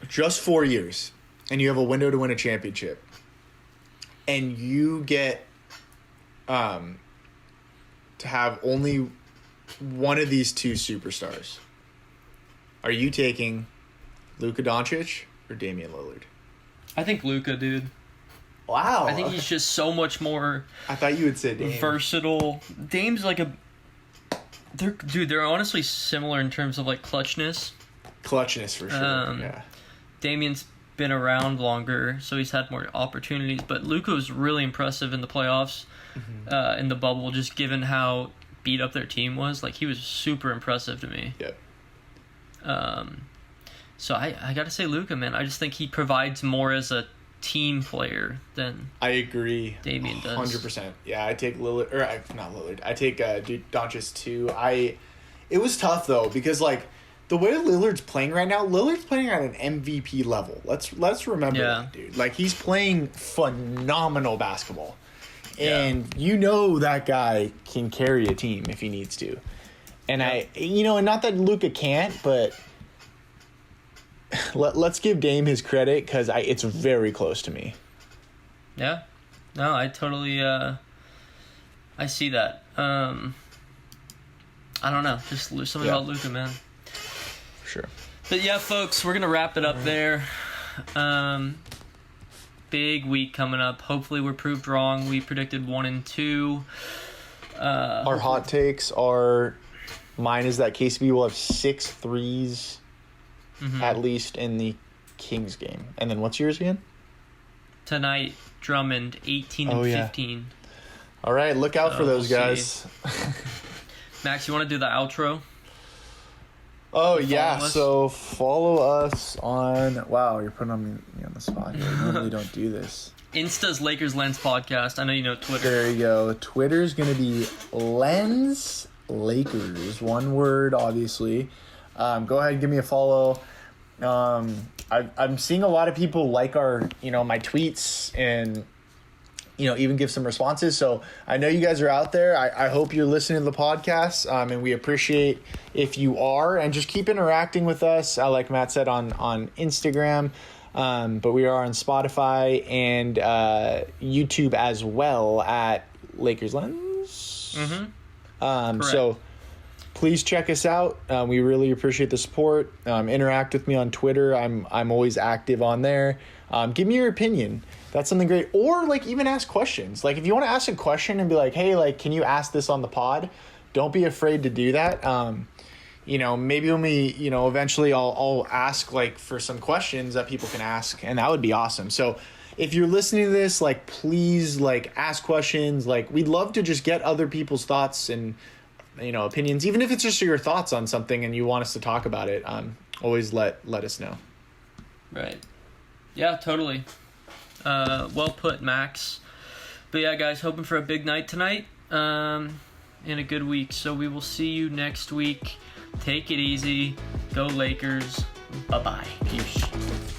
just 4 years, and you have a window to win a championship. And you get to have only one of these two superstars. Are you taking Luka Doncic or Damian Lillard? I think Luka, dude. Wow. I think he's just so much more I thought you would say Dame. versatile. Dame's like they're honestly similar in terms of like clutchness. Clutchness for sure. Yeah. Damian's been around longer, so he's had more opportunities. But Luka was really impressive in the playoffs, in the bubble, just given how beat up their team was. Like, he was super impressive to me. Yep. So I got to say Luka, man. I just think he provides more as a team player than I agree. Damian does. 100%. Yeah, I take Lillard, or not Lillard. I take Doncic too. It was tough though because like the way Lillard's playing right now, Lillard's playing at an MVP level. Let's remember that, dude. Like he's playing phenomenal basketball, and you know that guy can carry a team if he needs to. And and not that Luka can't, but let's give Dame his credit because it's very close to me. Yeah. No, I totally I see that. I don't know. Just something about Luka, man. For sure. But yeah, folks, we're going to wrap it up there. Big week coming up. Hopefully we're proved wrong. We predicted 1 and 2. Our hot takes are, mine is that KCP will have 6 threes at least in the Kings game. And then what's yours again? Tonight, Drummond, 18 and 15. All right, look out for those we'll guys. Max, you want to do the outro? Oh, yeah. us? So follow us on... Wow, you're putting me on the spot here. I normally don't do this. Insta's Lakers Lens Podcast. I know you know Twitter. There you go. Twitter's going to be Lens Lakers. One word, obviously. Go ahead and give me a follow. I'm seeing a lot of people like our, my tweets and, even give some responses. So I know you guys are out there. I hope you're listening to the podcast. And we appreciate if you are, and just keep interacting with us. Like Matt said on Instagram. But we are on Spotify and YouTube as well at Lakers Lens. So please check us out. We really appreciate the support. Interact with me on Twitter. I'm always active on there. Give me your opinion. That's something great. Or even ask questions. Like if you want to ask a question and be like, hey, can you ask this on the pod? Don't be afraid to do that. Maybe when we, eventually I'll ask for some questions that people can ask, and that would be awesome. So if you're listening to this, like, please, like, ask questions. Like, we'd love to just get other people's thoughts and, you know, opinions, even if it's just your thoughts on something and you want us to talk about it. Always let us know. Right. Yeah, totally. Well put, Max. But yeah, guys, hoping for a big night tonight. And a good week. So we will see you next week. Take it easy. Go Lakers. Bye-bye. Peace.